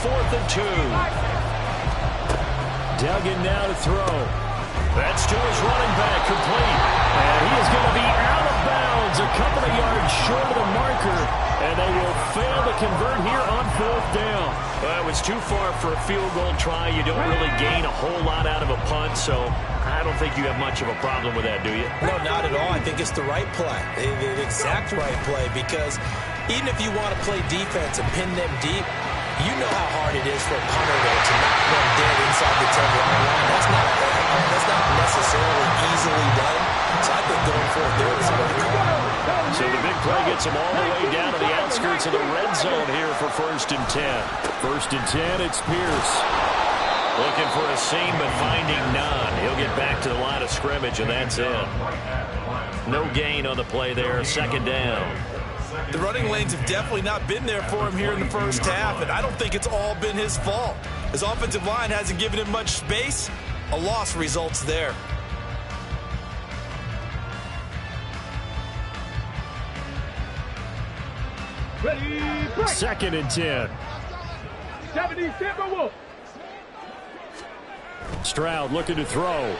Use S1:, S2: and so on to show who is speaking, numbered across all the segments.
S1: 4th and 2.
S2: Duggan now to throw.
S1: That's to his running back, complete.
S2: And he is going to be out of bounds, a couple of yards short of the marker, and they will fail to convert here on 4th down.
S1: Well, it was too far for a field goal try. You don't really gain a whole lot out of a punt, so I don't think you have much of a problem with that, do you?
S3: No, not at all. I think it's the right play, the exact right play, because even if you want to play defense and pin them deep, you know how hard it is for a punter to knock them dead inside the 10-yard line. That's not necessarily easily done. So I think going for it there is a way to go.
S1: So the big play gets him all the way down to the outskirts of the red zone here for 1st and 10.
S2: 1st and 10, it's Pierce.
S1: Looking for a seam, but finding none. He'll get back to the line of scrimmage, and that's it. No gain on the play there, 2nd down.
S3: The running lanes have definitely not been there for him here in the first half, and I don't think it's all been his fault. His offensive line hasn't given him much space. A loss results there.
S4: Ready, break.
S2: 2nd and 10.
S4: 77 Wolf.
S2: Stroud looking to throw.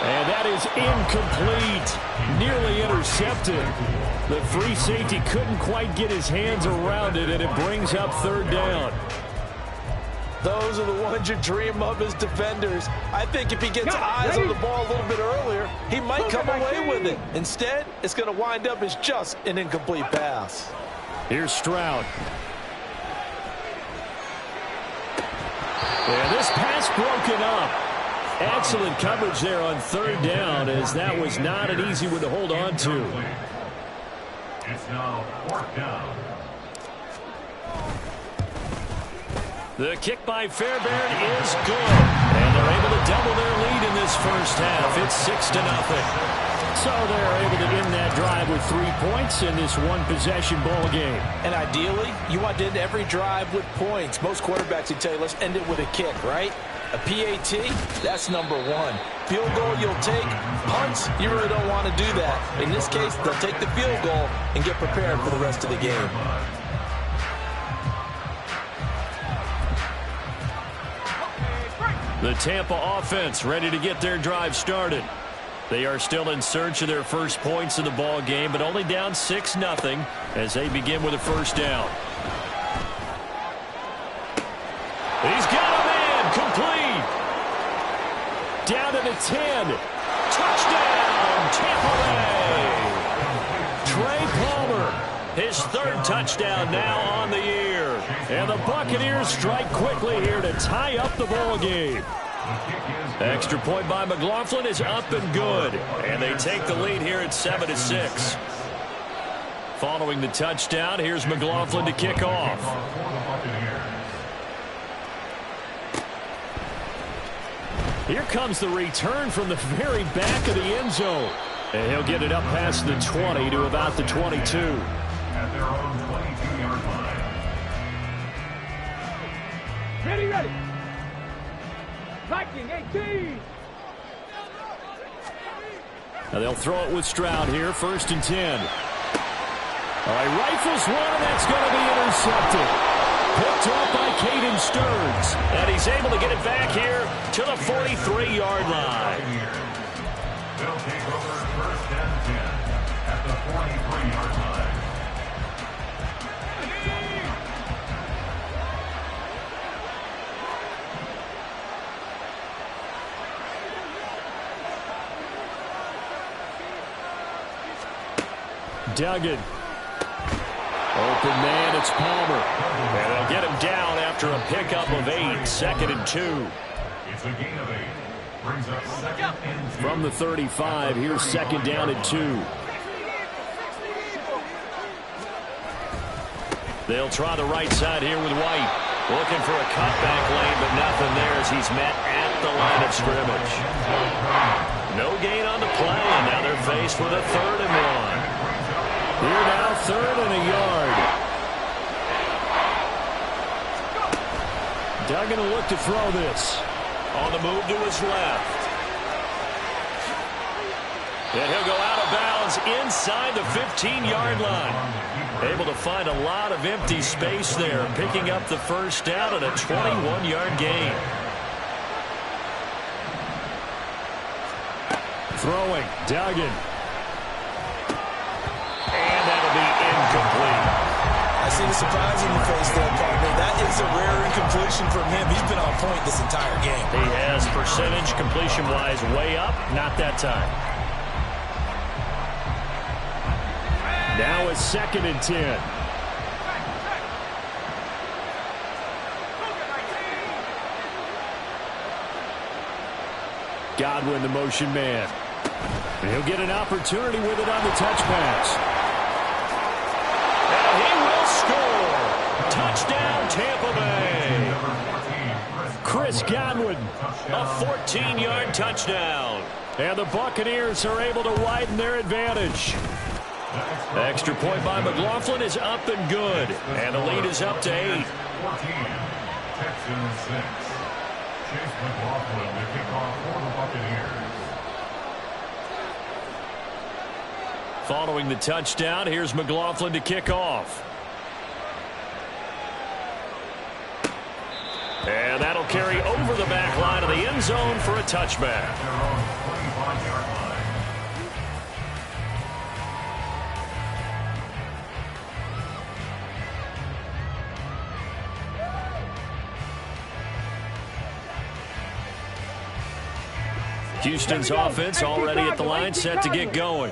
S2: And that is incomplete. Nearly intercepted. The free safety couldn't quite get his hands around it, and it brings up 3rd down.
S3: Those are the ones you dream of as defenders. I think if he gets eyes on the ball a little bit earlier, he might come away with it. Instead, it's going to wind up as just an incomplete pass.
S2: Here's Stroud. And this pass broken up. Excellent coverage there on 3rd down, as that was not an easy one to hold on to.
S5: It's now 4th down.
S1: The kick by Fairbairn is good. And they're able to double their lead in this first half. It's 6-0.
S2: So they're able to end that drive with 3 points in this one-possession ball game.
S3: And ideally, you want to end every drive with points. Most quarterbacks would tell you, let's end it with a kick, right? A PAT, that's number 1. Field goal you'll take. Punts, you really don't want to do that. In this case, they'll take the field goal and get prepared for the rest of the game.
S1: The Tampa offense ready to get their drive started. They are still in search of their first points in the ball game, but only down 6-0 as they begin with a 1st down. He's got a man, complete.
S2: Down to the 10.
S1: Touchdown, Tampa Bay. Trey Palmer, his 3rd touchdown now on the year.
S2: And the Buccaneers strike quickly here to tie up the ball game.
S1: Extra point by McLaughlin is up and good. And they take the lead here at 7-6. Following the touchdown, here's McLaughlin to kick off.
S2: Here comes the return from the very back of the end zone. And he'll get it up past the 20 to about the 22.
S5: At their own 22-yard line.
S4: Ready. Viking 18.
S2: Now they'll throw it with Stroud here, 1st and 10. All right, rifles one, and that's going to be intercepted. Picked off by Caden Stearns.
S1: And he's able to get it back here to the 43-yard line.
S5: They'll take over 1st and 10 at the 43-yard line.
S2: Duggan. Open man, it's Palmer.
S1: And they'll get him down after a pickup of 8, 2nd and 2.
S5: It's a gain of 8. Brings up 2nd and 2.
S2: From the 35, here's 2nd down and 2.
S1: They'll try the right side here with White. Looking for a cutback lane, but nothing there as he's met at the line of scrimmage. No gain on the play, and now they're faced with a 3rd and 1.
S2: Here now, 3rd and a yard. Duggan will look to throw this.
S1: On the move to his left. And he'll go out of bounds is inside the 15-yard line. Able to find a lot of empty space there, picking up the first down and a 21-yard gain.
S2: Throwing, Duggan.
S1: And that'll be incomplete.
S3: I see the surprise in your face there, partner. That is a rare incompletion from him. He's been on point this entire game.
S1: He has percentage completion-wise way up. Not that time.
S2: Now it's 2nd and 10. Godwin, the motion man. He'll get an opportunity with it on the touch pass.
S1: And he will score. Touchdown, Tampa Bay.
S2: Chris Godwin.
S1: A 14-yard touchdown.
S2: And the Buccaneers are able to widen their advantage.
S1: The extra point by McLaughlin is up and good. And the lead is up to 8.
S5: 14, Texans 6. Chase McLaughlin to kick off for the Buccaneers.
S1: Following the touchdown, here's McLaughlin to kick off. And that'll carry over the back line of the end zone for a touchback.
S5: Their own 25-yard line.
S1: Houston's offense already at the line, set to get going.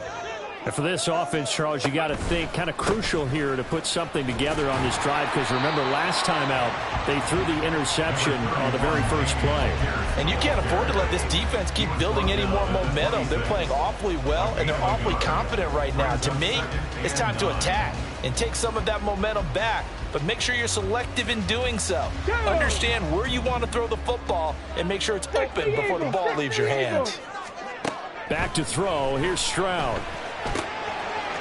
S2: And for this offense, Charles, you got to think kind of crucial here to put something together on this drive, because remember last time out they threw the interception on the very first play.
S3: And you can't afford to let this defense keep building any more momentum. They're playing awfully well, and they're awfully confident right now. To me, it's time to attack and take some of that momentum back, but make sure you're selective in doing so. Understand where you want to throw the football and make sure it's open before the ball leaves your hands.
S2: Back to throw. Here's Stroud.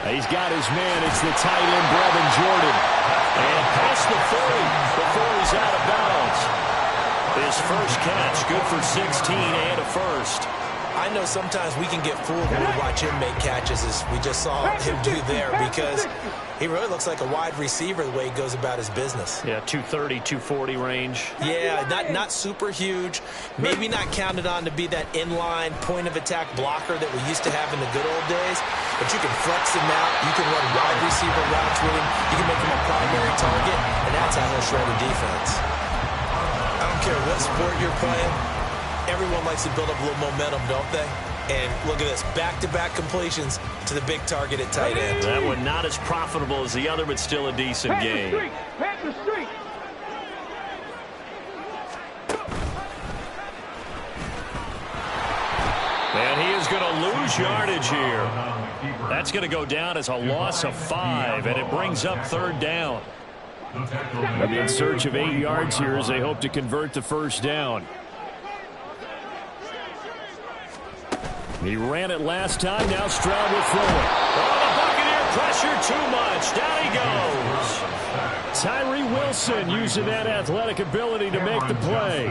S2: He's got his man. It's the tight end, Brevin Jordan.
S1: And past the 40 before he's out of bounds. His first catch, good for 16 and a first.
S3: I know sometimes we can get fooled when we watch him make catches, as we just saw him do there, because he really looks like a wide receiver the way he goes about his business.
S1: Yeah, 230, 240 range.
S3: Yeah, not super huge. Maybe not counted on to be that inline point-of-attack blocker that we used to have in the good old days, but you can flex him out. You can run wide receiver routes with him. You can make him a primary target, and that's how he'll shred a defense. I don't care what sport you're playing. Everyone likes to build up a little momentum, don't they? And look at this, back-to-back completions to the big target at tight end.
S1: That one not as profitable as the other, but still a decent game.
S4: Panther Street.
S1: And he is going to lose yardage here. That's going to go down as a loss of 5, and it brings up 3rd down.
S2: They'll be in search of 8 yards here as they hope to convert the first down. He ran it last time. Now Stroud will throw it.
S1: Oh, the Buccaneer pressure too much. Down he goes.
S2: Tyree Wilson using that athletic ability to make the play.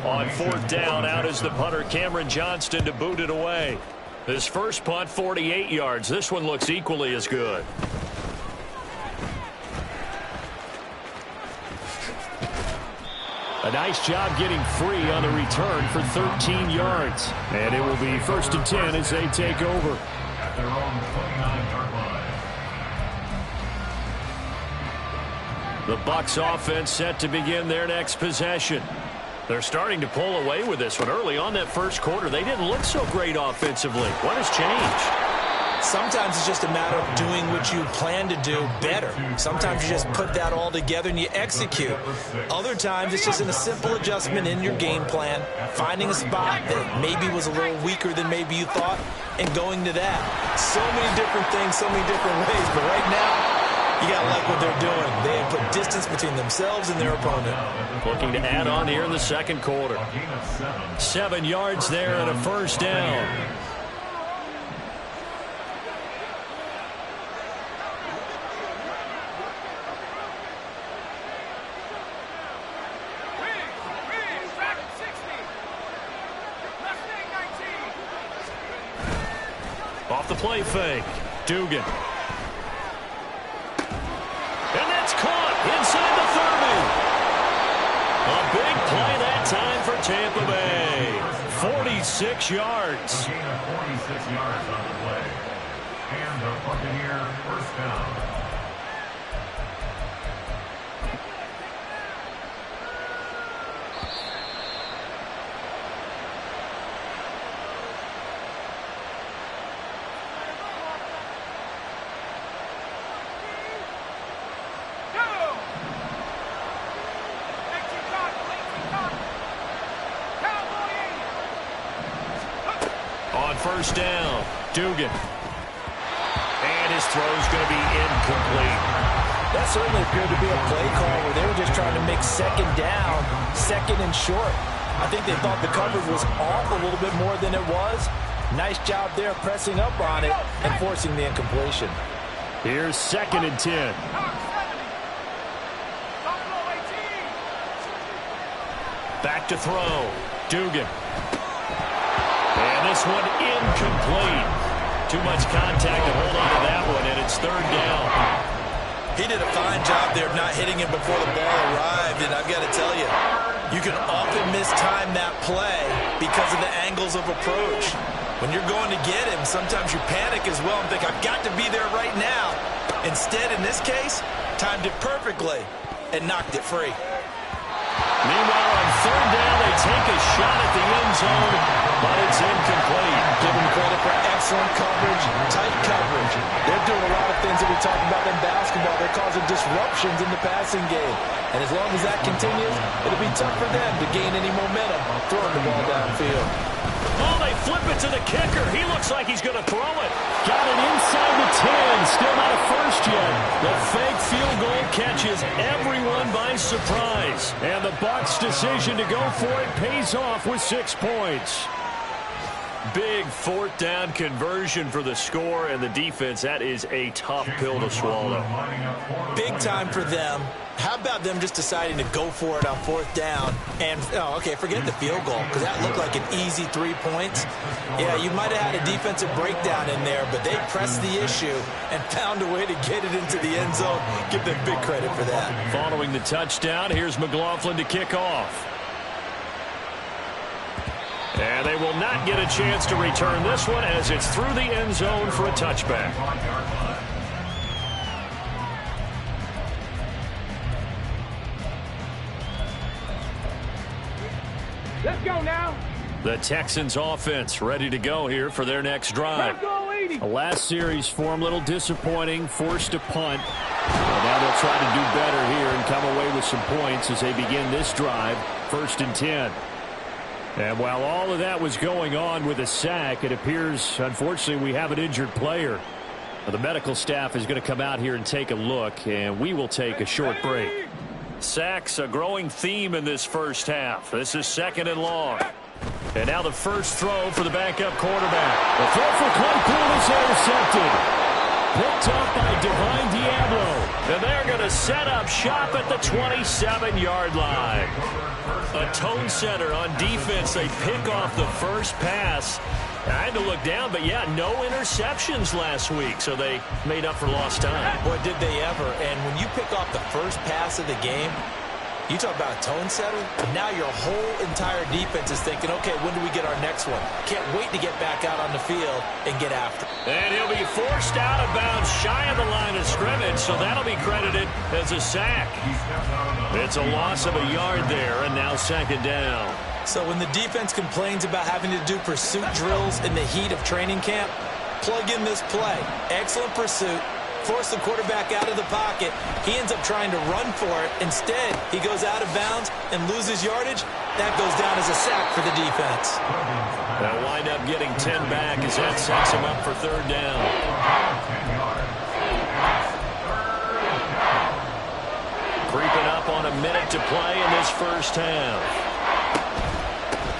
S1: On 4th down, out is the punter, Cameron Johnston, to boot it away. His first punt, 48 yards. This one looks equally as good.
S2: A nice job getting free on the return for 13 yards. And it will be 1st and 10 as they take over.
S5: At their own 29-yard line.
S1: The Bucs offense set to begin their next possession. They're starting to pull away with this one. Early on that first quarter, they didn't look so great offensively. What has changed?
S3: Sometimes it's just a matter of doing what you plan to do better. Sometimes you just put that all together and you execute. Other times it's just a simple adjustment in your game plan, finding a spot that maybe was a little weaker than maybe you thought, and going to that. So many different things, so many different ways, but right now, you got to like what they're doing. They have put distance between themselves and their opponent.
S1: Looking to add on here in the second quarter. 7 yards there and a first down. off the play fake. Dugan. And that's caught inside the 30. A big play that time for Tampa Bay. 46 yards.
S5: A gain of 46 yards on the play. And the Buccaneer first down.
S1: First down, Dugan. And his throw's going to be incomplete.
S3: That certainly appeared to be a play call where they were just trying to make second down, second and short. I think they thought the coverage was off a little bit more than it was. Nice job there pressing up on it and forcing the incompletion.
S2: Here's 2nd and 10.
S1: Back to throw, Dugan. And this one incomplete. Too much contact to hold on to that one, and it's 3rd down.
S3: He did a fine job there of not hitting him before the ball arrived, and I've got to tell you, you can often mistime that play because of the angles of approach. When you're going to get him, sometimes you panic as well and think, I've got to be there right now. Instead, in this case, timed it perfectly and knocked it free.
S1: Meanwhile, on 3rd down, they take a shot at the end zone, but it's incomplete.
S3: Give them credit for excellent coverage, tight coverage. They're doing a lot of things that we talk about in basketball. They're causing disruptions in the passing game. And as long as that continues, it'll be tough for them to gain any momentum throwing the ball downfield.
S1: Oh, they flip it to the kicker. He looks like he's going to throw it.
S2: Got it inside the 10. Still not a first yet. The fake field goal catches everyone by surprise. And the Bucs' decision to go for it pays off with 6 points.
S1: Big 4th down conversion for the score, and the defense, that is a tough pill to swallow.
S3: Big time for them. How about them just deciding to go for it on 4th down? And, forget the field goal, because that looked like an easy 3 points. Yeah, you might have had a defensive breakdown in there, but they pressed the issue and found a way to get it into the end zone. Give them big credit for that.
S1: Following the touchdown, here's McLaughlin to kick off. And they will not get a chance to return this one as it's through the end zone for a touchback.
S4: Let's go now.
S1: The Texans offense ready to go here for their next drive.
S4: Let's go, 80.
S2: The last series for them, a little disappointing, forced to punt. And now they'll try to do better here and come away with some points as they begin this drive, 1st and 10. And while all of that was going on with a sack, it appears, unfortunately, we have an injured player. The medical staff is going to come out here and take a look, and we will take a short break.
S1: Sacks, a growing theme in this first half. This is 2nd and long. And now the first throw for the backup quarterback.
S2: The throw for Claypool is intercepted. Picked up by Divine Diablo.
S1: And they're going to set up shop at the 27-yard line. A tone setter on defense. They pick off the first pass. I had to look down, but yeah, no interceptions last week, so they made up for lost time.
S3: Boy, did they ever. And when you pick off the first pass of the game, you talk about a tone setter. Now your whole entire defense is thinking, okay, when do we get our next one? Can't wait to get back out on the field and get after it.
S1: And he'll be forced out of bounds shy of the line of scrimmage, so that'll be credited as a sack. It's a loss of a yard there, and now 2nd down.
S3: So when the defense complains about having to do pursuit drills in the heat of training camp, plug in this play. Excellent pursuit. Force the quarterback out of the pocket. He ends up trying to run for it. Instead, he goes out of bounds and loses yardage. That goes down as a sack for the defense.
S1: They'll wind up getting 10 back as that sets him up for 3rd down. Creeping up on a minute to play in this first half.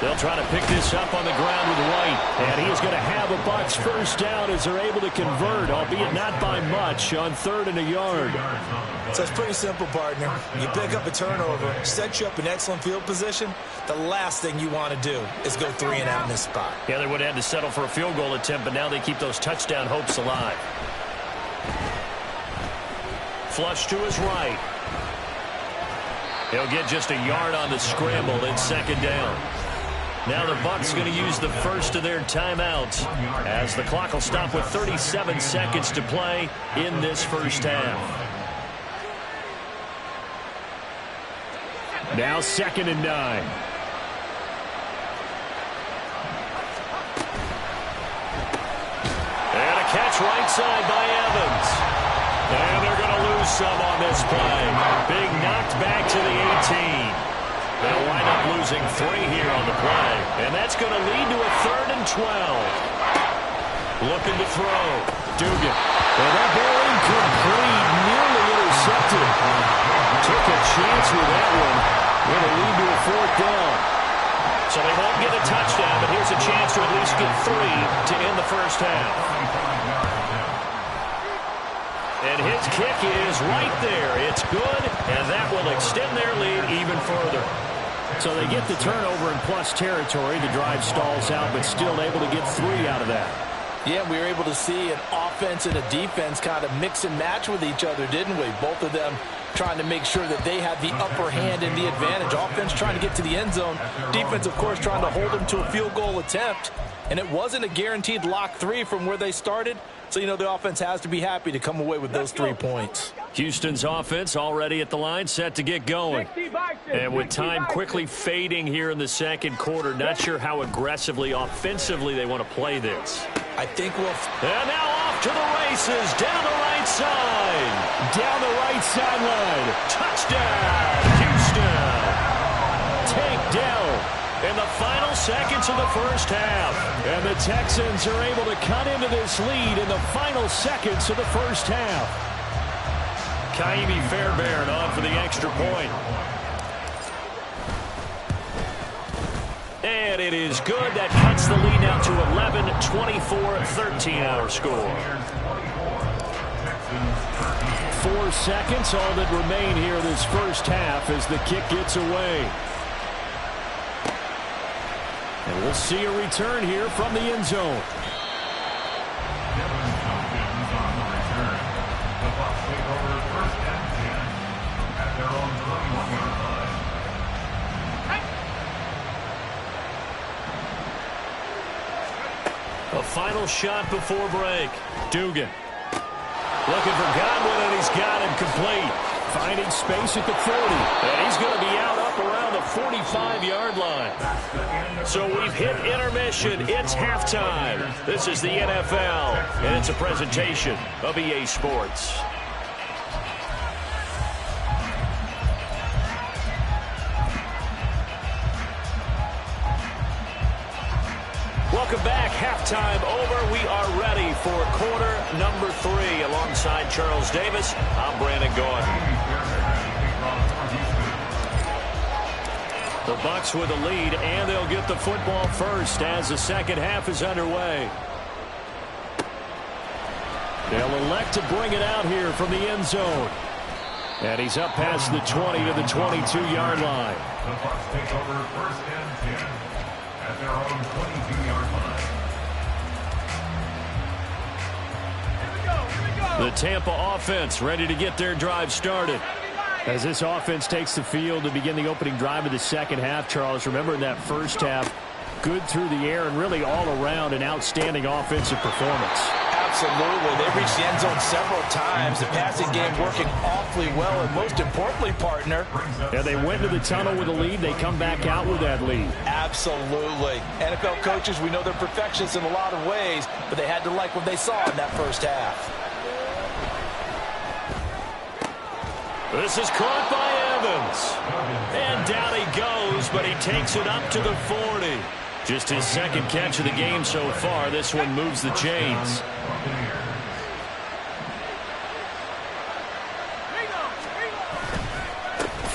S1: They'll try to pick this up on the ground with White.
S2: And he is going to have a Bucs first down as they're able to convert, albeit not by much, on 3rd and a yard.
S3: So it's pretty simple, partner. You pick up a turnover, set you up in excellent field position. The last thing you want to do is go 3 and out in this spot.
S1: Yeah, they would have had to settle for a field goal attempt, but now they keep those touchdown hopes alive. Flush to his right. He'll get just a yard on the scramble in second down. Now the Bucs going to use the first of their timeouts as the clock will stop with 37 seconds to play in this first half.
S2: Now 2nd and 9.
S1: And a catch right side by Evans. And they're going to lose some on this play. Being knocked back to the 18. They'll wind up losing 3 here on the play. And that's going to lead to a 3rd and 12. Looking to throw. Dugan.
S2: And that ball incomplete, nearly intercepted. Took a chance with that one. It'll lead to a 4th down.
S1: So they won't get a touchdown, but here's a chance to at least get 3 to end the first half. And his kick is right there. It's good, and that will extend their lead even further.
S2: So they get the turnover in plus territory. The drive stalls out, but still able to get 3 out of that.
S3: Yeah, we were able to see an offense and a defense kind of mix and match with each other, didn't we? Both of them trying to make sure that they had the upper hand and the advantage. Offense trying to get to the end zone. Defense, of course, trying to hold them to a field goal attempt. And it wasn't a guaranteed lock 3 from where they started. So, you know, the offense has to be happy to come away with those 3 points.
S1: Houston's offense already at the line, set to get going. And with time quickly fading here in the second quarter, not sure how aggressively, offensively they want to play this.
S3: I think we'll...
S1: And now off to the races, down the right side.
S2: Down the right sideline.
S1: Touchdown, Houston. Takedown in the final seconds of the first half.
S2: And the Texans are able to cut into this lead in the final seconds of the first half.
S1: Kaimi Fairbairn on for the extra point. And it is good. That cuts the lead now to 11, 24-13 our score.
S2: 4 seconds, all that remain here this first half as the kick gets away. And we'll see a return here from the end zone.
S1: A final shot before break. Dugan. Looking for Godwin, and he's got him complete.
S2: Finding space at the 40.
S1: And he's going to be out up around the 45-yard line. So we've hit intermission. It's halftime. This is the NFL, and it's a presentation of EA Sports. Welcome back. Halftime over. We are ready for quarter number 3. Alongside Charles Davis, I'm Brandon Gordon. The Bucs with a lead, and they'll get the football first as the second half is underway.
S2: They'll elect to bring it out here from the end zone. And he's up past the 20 to the 22-yard line.
S5: The Bucs take over first and 10 at their own 22-yard line.
S1: The Tampa offense ready to get their drive started.
S2: As this offense takes the field to begin the opening drive of the second half, Charles, remember in that first half, good through the air and really all around an outstanding offensive performance.
S3: Absolutely. They reached the end zone several times. The passing game working awfully well, and most importantly, partner.
S2: Yeah, they went to the tunnel with a lead. They come back out with that lead.
S3: Absolutely. NFL coaches, we know they're perfectionists in a lot of ways, but they had to like what they saw in that first half.
S1: This is caught by Evans. And down he goes, but he takes it up to the 40. Just his second catch of the game so far. This one moves the chains.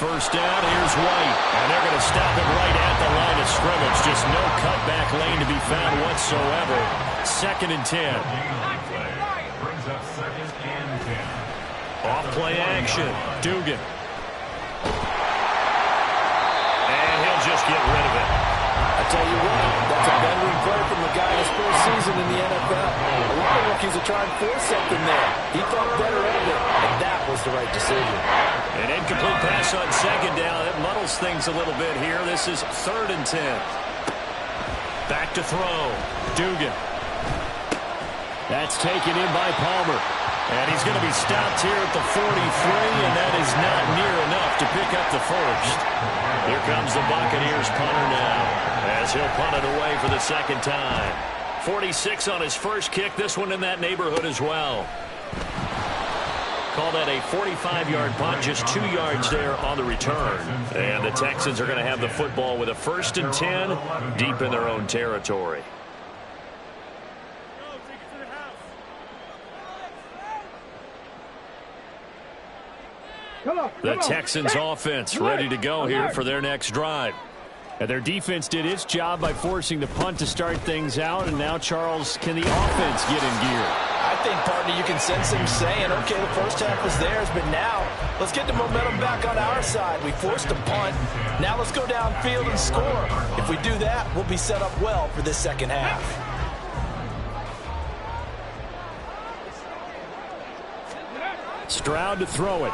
S1: First down, here's White. And they're going to stop him right at the line of scrimmage. Just no cutback lane to be found whatsoever. 2nd and 10.
S5: Brings up 2nd and 10.
S1: Off
S2: play action. Dugan. And he'll just get rid of it.
S3: I tell you what, that's a veteran play from the guy his first season in the NFL. A lot of rookies are trying to force something there. He thought better of it, and that was the right decision.
S2: An incomplete pass on second down. That muddles things a little bit here. This is 3rd and 10. Back to throw. Dugan. That's taken in by Palmer. And he's going to be stopped here at the 43, and that is not near enough to pick up the first. Here comes the Buccaneers punter now, as he'll punt it away for the second time. 46 on his first kick. This one in that neighborhood as well. Call that a 45-yard punt, just 2 yards there on the return. And the Texans are going to have the football with a 1st and 10 deep in their own territory. The Texans offense ready to go here for their next drive. And their defense did its job by forcing the punt to start things out. And now, Charles, can the offense get in gear?
S3: I think, partner, you can sense him saying, okay, the first half was theirs, but now let's get the momentum back on our side. We forced a punt. Now let's go downfield and score. If we do that, we'll be set up well for this second half.
S2: Stroud to throw it.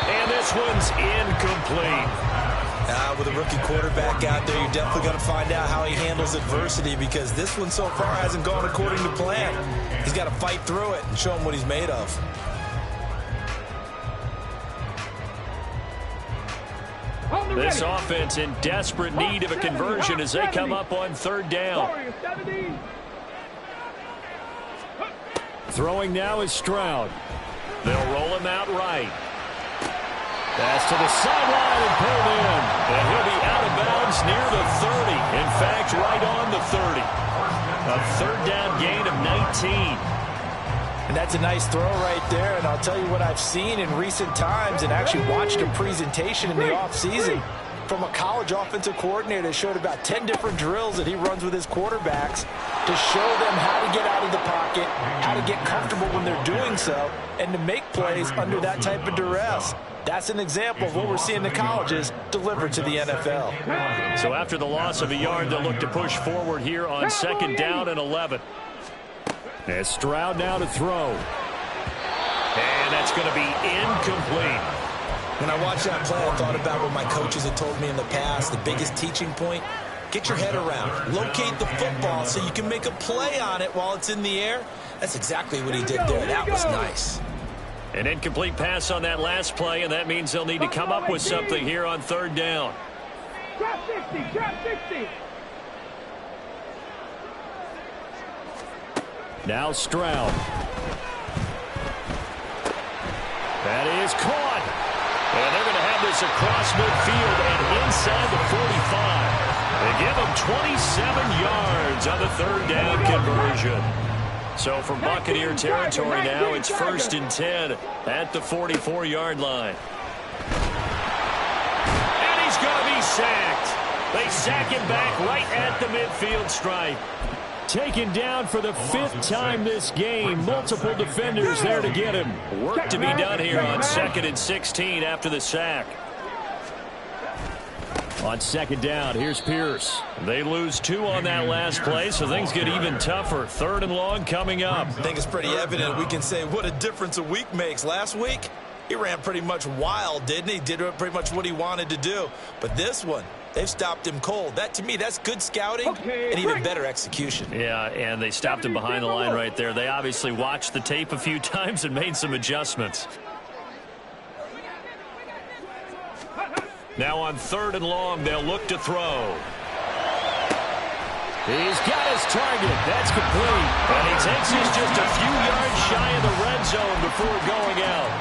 S2: And this one's incomplete.
S3: With a rookie quarterback out there, you're definitely going to find out how he handles adversity, because this one so far hasn't gone according to plan. He's got to fight through it and show him what he's made of.
S2: This offense in desperate need of a conversion as they come up on 3rd down. Throwing now is Stroud. They'll roll him out right. Pass to the sideline and pulled in. And he'll be out of bounds near the 30. In fact, right on the 30. A 3rd down gain of 19.
S3: And that's a nice throw right there. And I'll tell you what I've seen in recent times and actually watched a presentation in the offseason from a college offensive coordinator that showed about 10 different drills that he runs with his quarterbacks to show them how to get out of the pocket, how to get comfortable when they're doing so, and to make plays under that type of duress. That's an example of what we're seeing the colleges deliver to the NFL.
S2: So after the loss of a yard, they'll look to push forward here on 2nd down and 11. And Stroud now to throw. And that's going to be incomplete.
S3: When I watched that play, I thought about what my coaches had told me in the past. The biggest teaching point, get your head around. Locate the football so you can make a play on it while it's in the air. That's exactly what he did there. That was nice.
S2: An incomplete pass on that last play, and that means they'll need to come up with something here on 3rd down.
S4: Trap 60, trap 60.
S2: Now Stroud. That is caught. And they're going to have this across midfield and inside the 45. They give them 27 yards on the 3rd down conversion. So from Buccaneer territory now, it's 1st and 10 at the 44-yard line. And he's going to be sacked. They sack him back right at the midfield stripe. Taken down for the 5th time this game. Multiple defenders there to get him. Work to be done here on 2nd and 16 after the sack. On 2nd down, here's Pierce. They lose 2 on that last play, so things get even tougher. 3rd and long coming up.
S3: I think it's pretty evident. We can say what a difference a week makes. Last week, he ran pretty much wild, didn't he? Did pretty much what he wanted to do. But this one, they've stopped him cold. That, to me, that's good scouting and even better execution.
S2: Yeah, and they stopped him behind the line right there. They obviously watched the tape a few times and made some adjustments. Now on 3rd and long, they'll look to throw. He's got his target. That's complete. And he takes this just a few yards shy of the red zone before going out.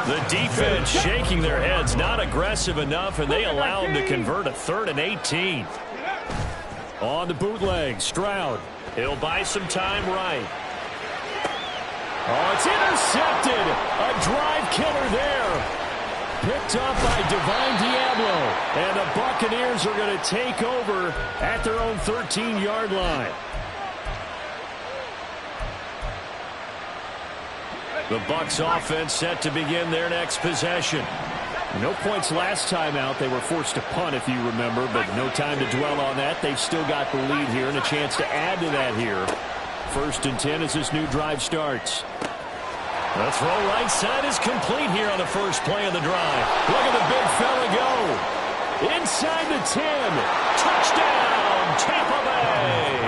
S2: The defense shaking their heads, not aggressive enough, and they allow him to convert a 3rd and 18. On the bootleg, Stroud. He'll buy some time right. Oh, it's intercepted. A drive killer there. Picked up by Divine Diablo. And the Buccaneers are going to take over at their own 13-yard line. The Bucs offense set to begin their next possession. No points last time out. They were forced to punt, if you remember, but no time to dwell on that. They've still got the lead here and a chance to add to that here. 1st and 10 as this new drive starts. The throw right side is complete here on the first play of the drive. Look at the big fella go. Inside the 10. Touchdown, Tampa Bay.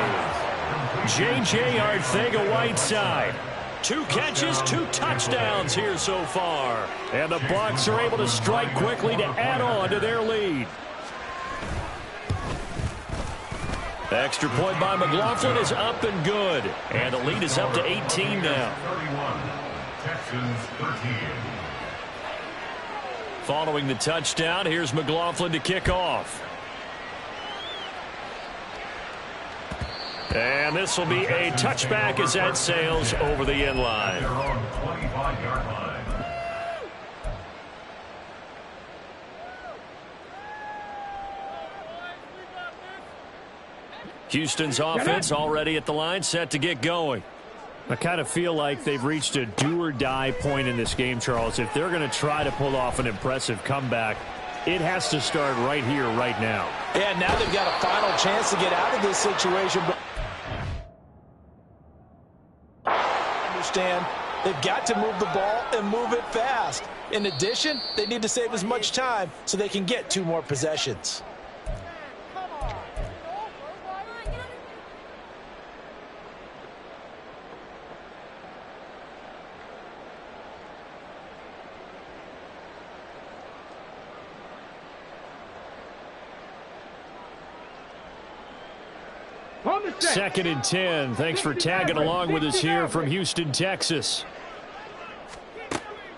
S2: J.J. Arcega-Whiteside. 2 catches, 2 touchdowns here so far. And the Bucs are able to strike quickly to add on to their lead. Extra point by McLaughlin is up and good. And the lead is up to 18 now.
S5: 31, Texans 13.
S2: Following the touchdown, here's McLaughlin to kick off. And this will be a touchback as that sails over the end line.
S5: They're on the 25-yard line.
S2: Houston's offense already at the line, set to get going. I kind of feel like they've reached a do-or-die point in this game, Charles. If they're going to try to pull off an impressive comeback, it has to start right here, right now.
S3: Yeah, now they've got a final chance to get out of this situation. But understand, they've got to move the ball and move it fast. In addition, they need to save as much time so they can get 2 more possessions.
S2: Second and 10. Thanks for tagging along with us here from Houston, Texas.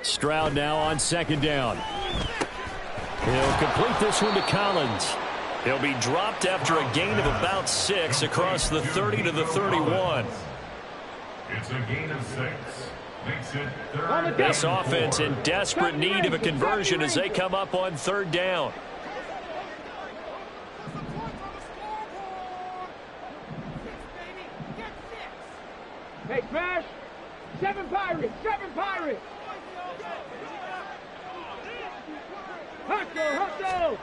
S2: Stroud now on 2nd down. He'll complete this one to Collins. He'll be dropped after a gain of about 6 across the 30 to the 31.
S5: It's a gain of 6. Makes it 3rd.
S2: This offense in desperate need of a conversion as they come up on 3rd down.
S4: Hey, Crash! 7 Pirates! 7 Pirates! Hustle! Hustle!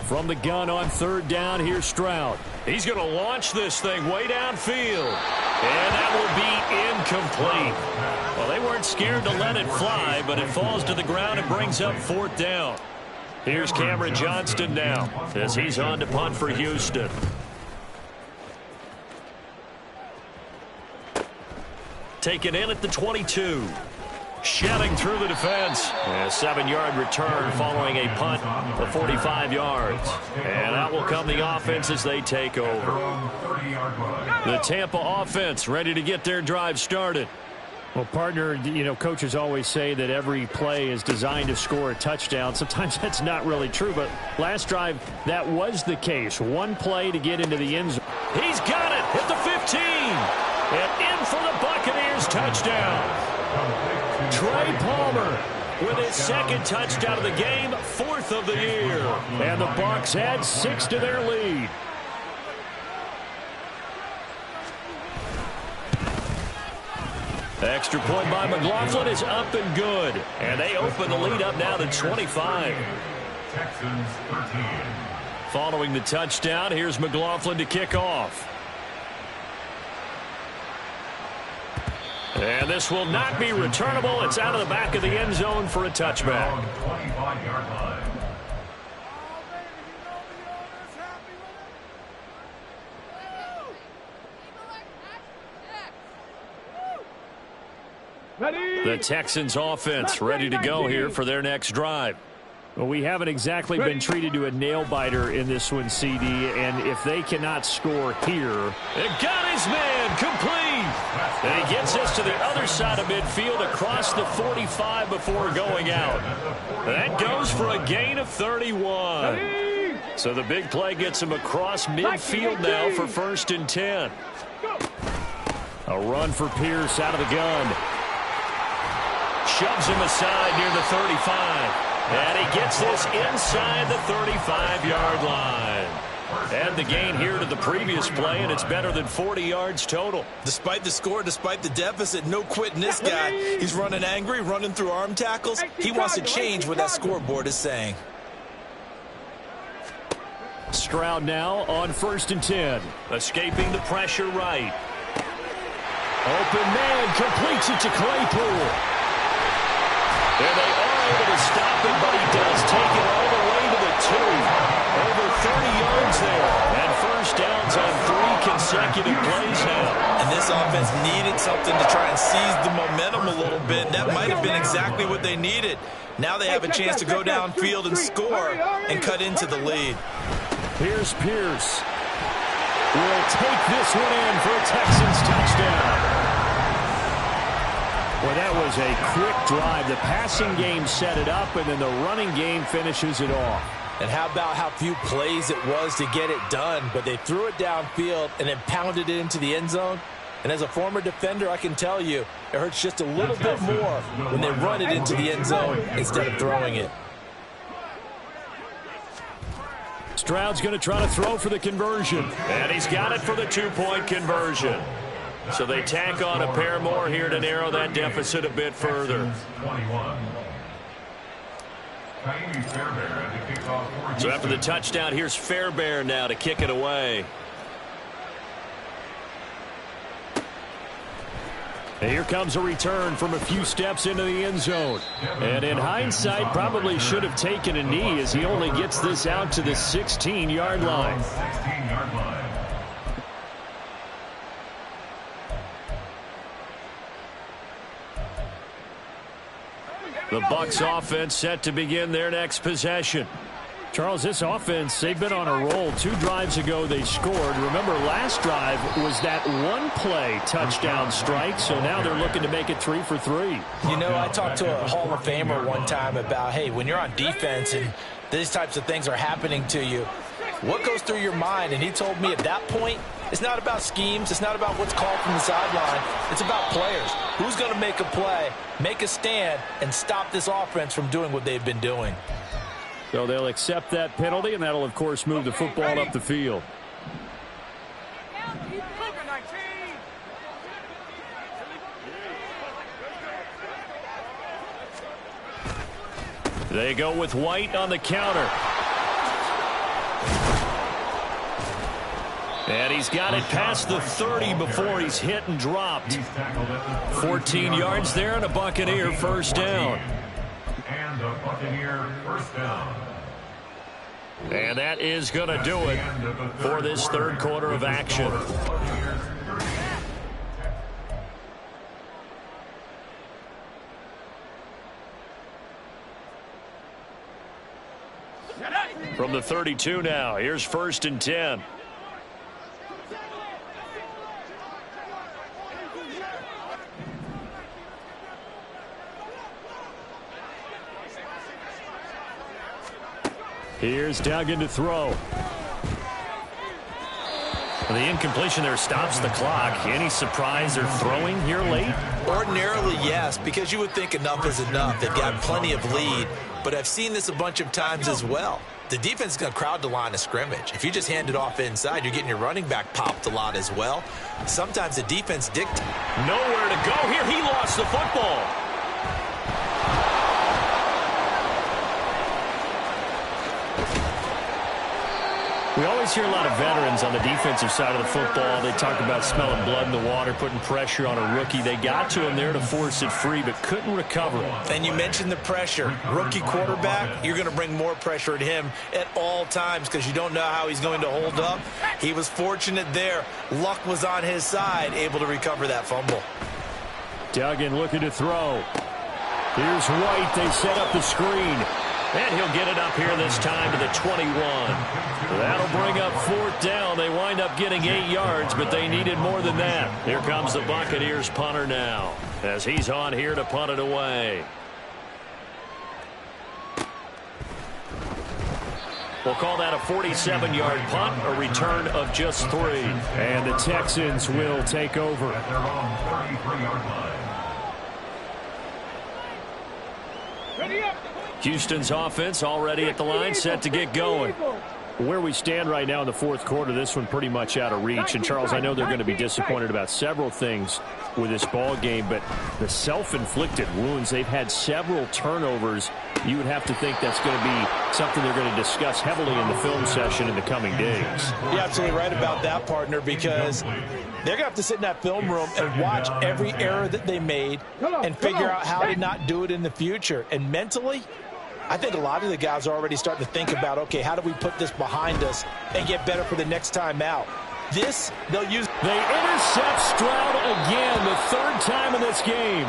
S2: From the gun on 3rd down, here's Stroud. He's going to launch this thing way downfield. And that will be incomplete. Well, they weren't scared to let it fly, but it falls to the ground and brings up 4th down. Here's Cameron Johnston now as he's on to punt for Houston. Taken in at the 22. Shelling through the defense. A 7-yard return following a punt of 45 yards. And that will come the offense as they take over. The Tampa offense ready to get their drive started. Well, partner, you know, coaches always say that every play is designed to score a touchdown. Sometimes that's not really true, but last drive, that was the case. 1 play to get into the end zone. He's got it at the 15. And in for the Buccaneers touchdown. Trey Palmer with his 2nd touchdown of the game, 4th of the year. And the Bucs add 6 to their lead. Extra point by McLaughlin is up and good. And they open the lead up now to 25.
S5: Texans 13.
S2: Following the touchdown, here's McLaughlin to kick off. And this will not be returnable. It's out of the back of the end zone for a touchback.
S5: 25-yard line.
S2: The Texans offense ready to go here for their next drive. Well, we haven't exactly been treated to a nail-biter in this one, CD, and if they cannot score here. It got his man complete. And he gets us to the other side of midfield across the 45 before going out. That goes for a gain of 31. So the big play gets him across midfield now for 1st and 10. A run for Pierce out of the gun. Shoves him aside near the 35. And he gets this inside the 35-yard line. Add the gain here to the previous play, and it's better than 40 yards total.
S3: Despite the score, despite the deficit, no quitting this guy. He's running angry, running through arm tackles. He wants to change what that scoreboard is saying.
S2: Stroud now on 1st and 10.
S1: Escaping the pressure right.
S2: Open man completes it to Claypool.
S1: And they are able to stop him, but he does take it all the way to the 2. Over 30 yards there. And first downs on 3 consecutive plays now.
S3: And this offense needed something to try and seize the momentum a little bit. That might have been exactly what they needed. Now they have a chance to go downfield and score and cut into the lead.
S2: Here's Pierce. Will take this one in for a Texans touchdown. Well, that was a quick drive. The passing game set it up, and then the running game finishes it off.
S3: And how about how few plays it was to get it done, but they threw it downfield and then pounded it into the end zone. And as a former defender, I can tell you, it hurts just a little bit more when they run it into the end zone instead of throwing it.
S2: Stroud's going to try to throw for the conversion.
S1: And he's got it for the 2-point conversion. So they tack on a pair more here to narrow that deficit a bit further. So after the touchdown, here's Fairbairn now to kick it away.
S2: Here comes a return from a few steps into the end zone. And in hindsight, probably should have taken a knee as he only gets this out to the 16-yard line. The Bucs offense set to begin their next possession. Charles, this offense, they've been on a roll. 2 drives ago, they scored. Remember, last drive was that one-play touchdown strike, so now they're looking to make it 3 for 3.
S3: You know, I talked to a Hall of Famer one time about, hey, when you're on defense and these types of things are happening to you, what goes through your mind? And he told me at that point, it's not about schemes. It's not about what's called from the sideline. It's about players. Who's going to make a play, make a stand, and stop this offense from doing what they've been doing?
S2: So they'll accept that penalty, and that'll, of course, move the football up the field. They go with White on the counter. And he's got it past the 30 before he's hit and dropped. 14 yards there and a Buccaneer first down.
S5: And a Buccaneer first down.
S1: And that is going to do it for this third quarter of action. From the 32 now, here's 1st and 10.
S2: Here's Duggan to throw.
S1: The incompletion there stops the clock. Any surprise they're throwing here late?
S3: Ordinarily, yes, because you would think enough is enough. They've got plenty of lead, but I've seen this a bunch of times as well. The defense is going to crowd the line of scrimmage. If you just hand it off inside, you're getting your running back popped a lot as well. Sometimes the defense dictates.
S1: Nowhere to go here. He lost the football.
S2: We always hear a lot of veterans on the defensive side of the football. They talk about smelling blood in the water, putting pressure on a rookie. They got to him there to force it free, but couldn't recover.
S3: And you mentioned the pressure. Rookie quarterback, you're going to bring more pressure at him at all times because you don't know how he's going to hold up. He was fortunate there. Luck was on his side, able to recover that fumble.
S2: Duggan looking to throw. Here's White. They set up the screen.
S1: And he'll get it up here this time to the 21.
S2: That'll bring up 4th down. They wind up getting 8 yards, but they needed more than that.
S1: Here comes the Buccaneers punter now, as he's on here to punt it away. We'll call that a 47-yard punt, a return of just 3.
S2: And the Texans will take over.
S5: At their own 33-yard line.
S4: Ready up.
S2: Houston's offense already at the line, set to get going. Where we stand right now in the fourth quarter, this one pretty much out of reach. And, Charles, I know they're going to be disappointed about several things with this ball game, but the self-inflicted wounds, they've had several turnovers. You would have to think that's going to be something they're going to discuss heavily in the film session in the coming days.
S3: You're absolutely right about that, partner, because they're going to have to sit in that film room and watch every error that they made and figure out how to not do it in the future. And mentally, I think a lot of the guys are already starting to think about, okay, how do we put this behind us and get better for the next time out? This, they'll use.
S2: They intercept Stroud again, the third time in this game.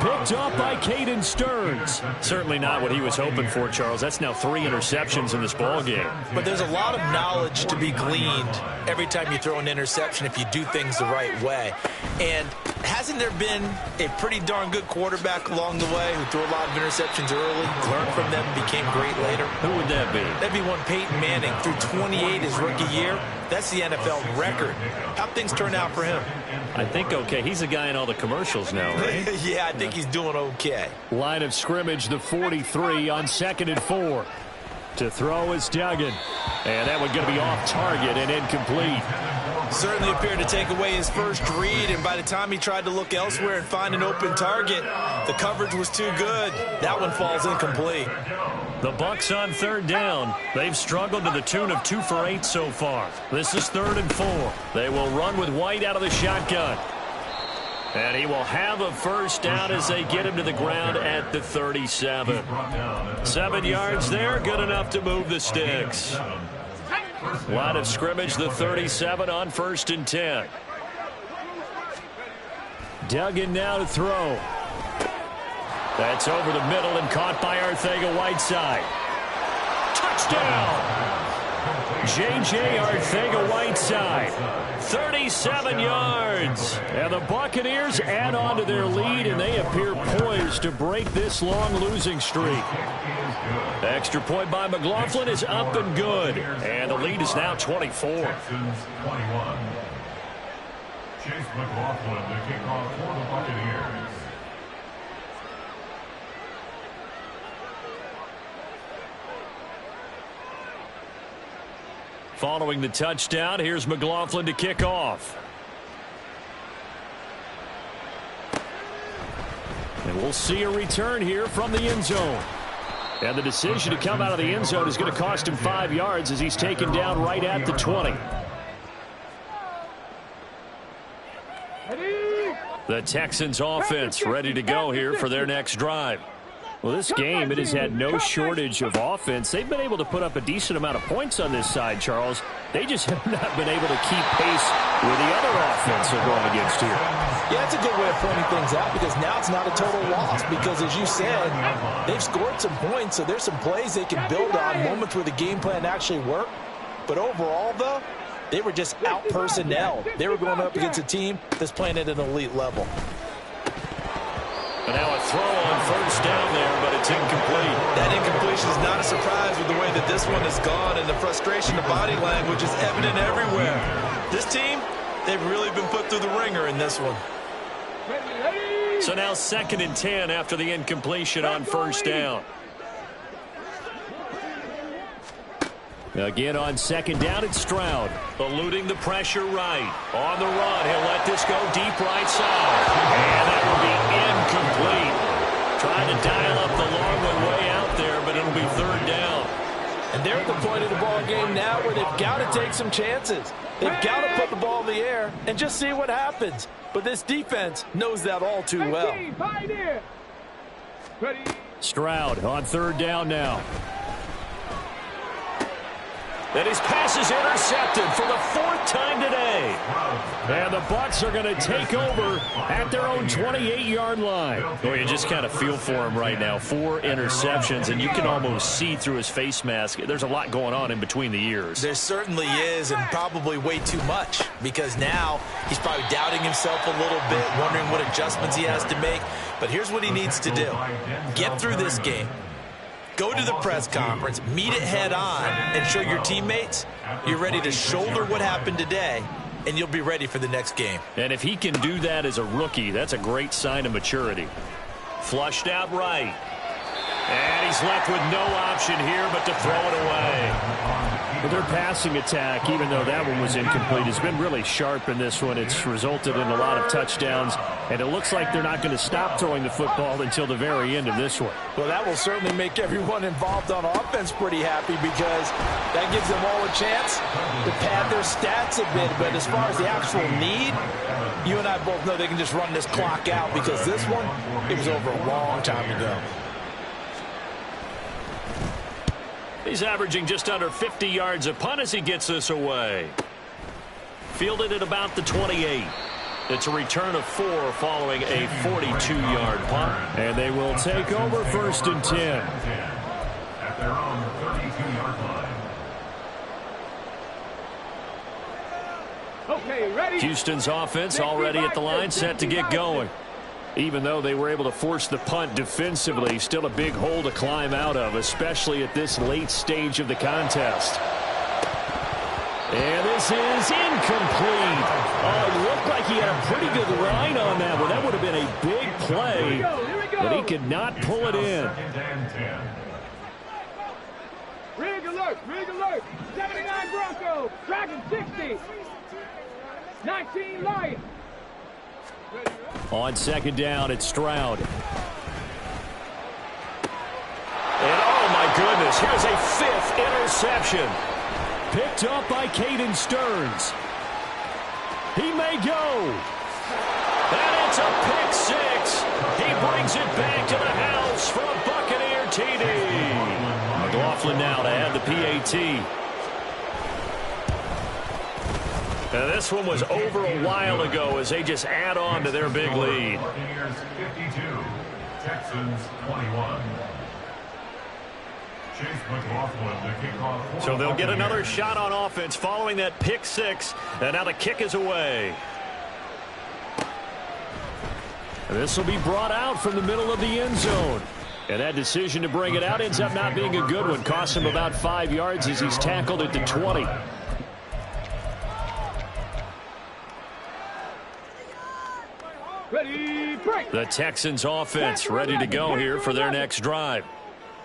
S2: Picked up by Caden Stearns. Certainly not what he was hoping for, Charles. That's now 3 interceptions in this ball game.
S3: But there's a lot of knowledge to be gleaned every time you throw an interception if you do things the right way. And hasn't there been a pretty darn good quarterback along the way who threw a lot of interceptions early, learned from them, and became great later?
S2: Who would that be?
S3: That'd be one Peyton Manning. Threw 28 his rookie year. That's the NFL record. How'd things turn out for him?
S2: I think okay. He's a guy in all the commercials now, right?
S3: Yeah, I think he's doing okay.
S2: Line of scrimmage, the 43 on 2nd and 4. To throw is Duggan. And that one going to be off target and incomplete.
S3: Certainly appeared to take away his first read, and by the time he tried to look elsewhere and find an open target, the coverage was too good. That one falls incomplete.
S2: The Bucs on 3rd down. They've struggled to the tune of 2 for 8 so far. This is 3rd and 4. They will run with White out of the shotgun. And he will have a first down as they get him to the ground at the 37. 7 yards there, good enough to move the sticks. Line of scrimmage, the 37 on 1st and 10. Duggan now to throw. That's over the middle and caught by Arcega-Whiteside. Touchdown! J.J. Arcega-Whiteside, 37 yards. And the Buccaneers add on to their lead, and they appear poised to break this long losing streak. Extra point by McLaughlin is up and good. And the lead is now 24.
S5: Chase McLaughlin, the kickoff for the Buccaneers.
S2: Following the touchdown, here's McLaughlin to kick off. And we'll see a return here from the end zone. And the decision to come out of the end zone is going to cost him 5 yards as he's taken down right at the 20. The Texans offense ready to go here for their next drive. Well, this game, it has had no shortage of offense. They've been able to put up a decent amount of points on this side, Charles. They just have not been able to keep pace with the other offense they're going against here.
S3: Yeah, that's a good way of pointing things out, because now it's not a total loss, because as you said, they've scored some points, so there's some plays they can build on, moments where the game plan actually worked. But overall, though, they were just out-personnel. They were going up against a team that's playing at an elite level.
S2: And now a throw on first down there, but it's incomplete.
S3: That incompletion is not a surprise with the way that this one has gone, and the frustration, the body language is evident everywhere. This team, they've really been put through the ringer in this one.
S2: So now 2nd and 10 after the incompletion on first down. Again on 2nd down, it's Stroud. Eluding the pressure right. On the run, he'll let this go deep right side. And that will be incomplete. Trying to dial up the long one way out there, but it'll be 3rd down.
S3: And they're at the point of the ball game now where they've got to take some chances. They've got to put the ball in the air and just see what happens. But this defense knows that all too well.
S2: Stroud on 3rd down now. And his pass is intercepted for the 4th time today. And the Bucs are going to take over at their own 28-yard line. Well, you just kind of feel for him right now. 4 interceptions, and you can almost see through his face mask. There's a lot going on in between the ears.
S3: There certainly is, and probably way too much, because now he's probably doubting himself a little bit, wondering what adjustments he has to make. But here's what he needs to do. Get through this game. Go to the press conference, meet it head on, and show your teammates you're ready to shoulder what happened today, and you'll be ready for the next game.
S2: And if he can do that as a rookie, that's a great sign of maturity. Flushed out right. And he's left with no option here but to throw it away. But their passing attack, even though that one was incomplete, has been really sharp in this one. It's resulted in a lot of touchdowns, and it looks like they're not going to stop throwing the football until the very end of this one.
S3: Well, that will certainly make everyone involved on offense pretty happy because that gives them all a chance to pad their stats a bit. But as far as the actual need, you and I both know they can just run this clock out because this one, it was over a long time ago.
S1: He's averaging just under 50 yards a punt as he gets this away. Fielded at about the 28. It's a return of 4 following a 42-yard punt.
S2: And they will take over 1st and 10.
S5: At their own 32-yard line.
S4: Okay, ready?
S1: Houston's offense already at the line, set to get going.
S2: Even though they were able to force the punt defensively, still a big hole to climb out of, especially at this late stage of the contest. And this is incomplete. Oh, it looked like he had a pretty good line on that one. That would have been a big play, but he could not pull it in.
S4: Rig alert, rig alert. 79 Bronco, Dragon 60. 19 Lion.
S2: On 2nd down, it's Stroud.
S1: And oh my goodness, here's a 5th interception.
S2: Picked up by Caden Stearns. He may go.
S1: And it's a pick 6. He brings it back to the house for a Buccaneer TD.
S2: McLaughlin now to add the PAT.
S1: Now this one was over a while ago as they just add on to their big lead.
S5: Buccaneers 52, Texans 21. Chase McLaughlin to kick off.
S1: So they'll get another shot on offense following that pick 6. And now the kick is away.
S2: This will be brought out from the middle of the end zone. And that decision to bring it out ends up not being a good one. Costs him about 5 yards as he's tackled at the 20.
S4: Ready, break.
S2: The Texans offense ready to go here for their next drive.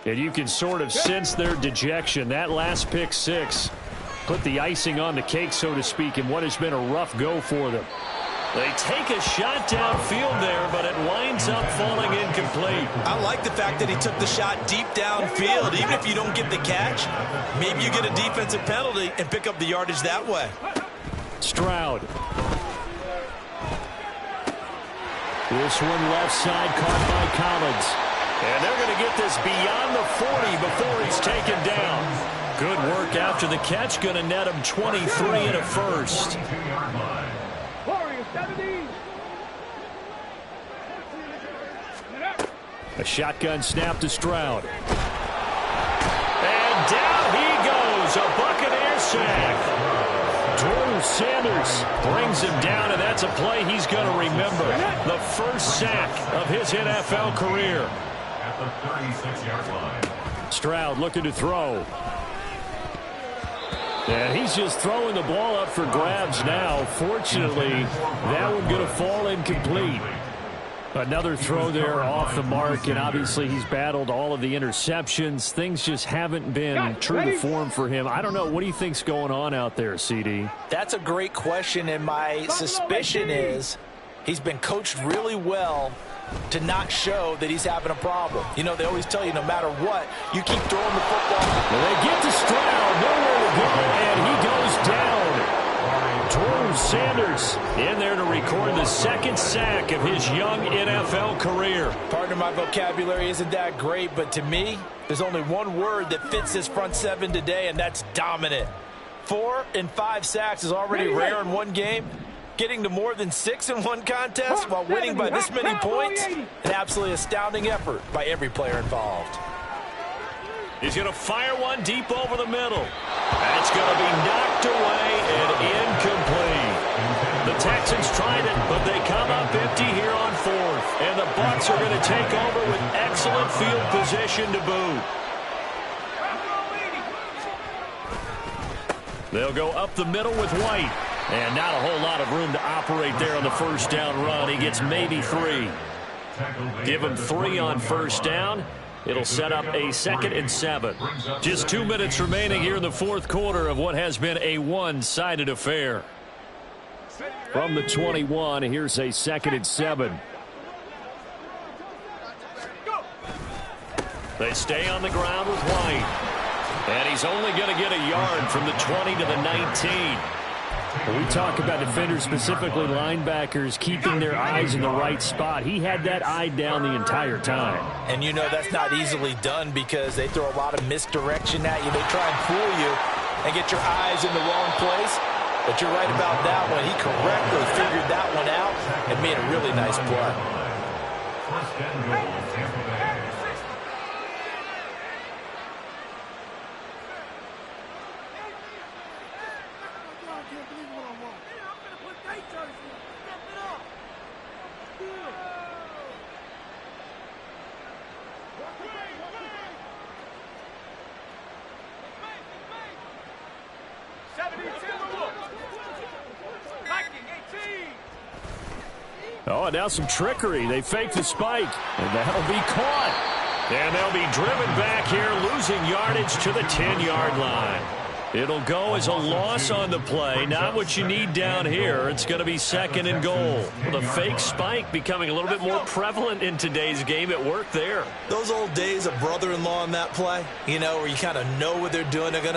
S2: And you can sort of sense their dejection. That last pick 6 put the icing on the cake, so to speak, in what has been a rough go for them.
S1: They take a shot downfield there, but it winds up falling incomplete.
S3: I like the fact that he took the shot deep downfield. Even if you don't get the catch, maybe you get a defensive penalty and pick up the yardage that way.
S2: Stroud. This one left side caught by Collins.
S1: And they're going to get this beyond the 40 before it's taken down. Good work after the catch. Going to net him 23 and a first.
S4: Warriors 70.
S2: A shotgun snap to Stroud.
S1: And down he goes. A Buccaneer sack.
S2: Drew Sanders
S1: Brings him down, and that's a play he's going to remember. The first sack of his NFL career.
S5: At the 36-yard line.
S2: Stroud looking to throw. And he's just throwing the ball up for grabs now. Fortunately, that one going to fall incomplete. Another throw there off the mark, and obviously he's battled all of the interceptions. Things just haven't been true to form for him. I don't know. What do you think's going on out there, CD?
S3: That's a great question, and my suspicion is he's been coached really well to not show that he's having a problem. You know, they always tell you no matter what, you keep throwing the football.
S2: Well, they get to Stroud, nowhere to go, and he goes down. Drew Sanders
S1: in there to record the second sack of his young NFL career.
S3: Pardon my vocabulary isn't that great, but to me, there's only one word that fits this front seven today, and that's dominant. 4 and 5 sacks is already rare in one game. Getting to more than 6 in one contest while winning by this many points, an absolutely astounding effort by every player involved.
S1: He's going to fire one deep over the middle. That's going to be knocked away and incomplete. The Texans tried it, but they come up empty here on 4th. And the Bucs are going to take over with excellent field position to boot. They'll go up the middle with White. And not a whole lot of room to operate there on the first down run. He gets maybe 3. Give him 3 on first down.
S2: It'll set up a 2nd and 7. Just 2 minutes remaining here in the fourth quarter of what has been a one-sided affair. From the 21, here's a 2nd and 7. They stay on the ground with White. And he's only going to get a yard from the 20 to the 19. When we talk about defenders, specifically linebackers, keeping their eyes in the right spot, he had that eye down the entire time.
S3: And you know that's not easily done because they throw a lot of misdirection at you. They try and fool you and get your eyes in the wrong place. But you're right about that one. He correctly figured that one out and made a really nice play.
S5: First and goal, Tampa Bay.
S2: Oh, and now some trickery. They fake the spike, and that'll be caught. And they'll be driven back here, losing yardage to the 10-yard line. It'll go as a loss on the play. Not what you need down here. It's going to be 2nd and goal. Well, the fake spike becoming a little bit more prevalent in today's game. It worked there.
S3: Those old days of brother-in-law in that play, you know, where you kind of know what they're doing. They're going to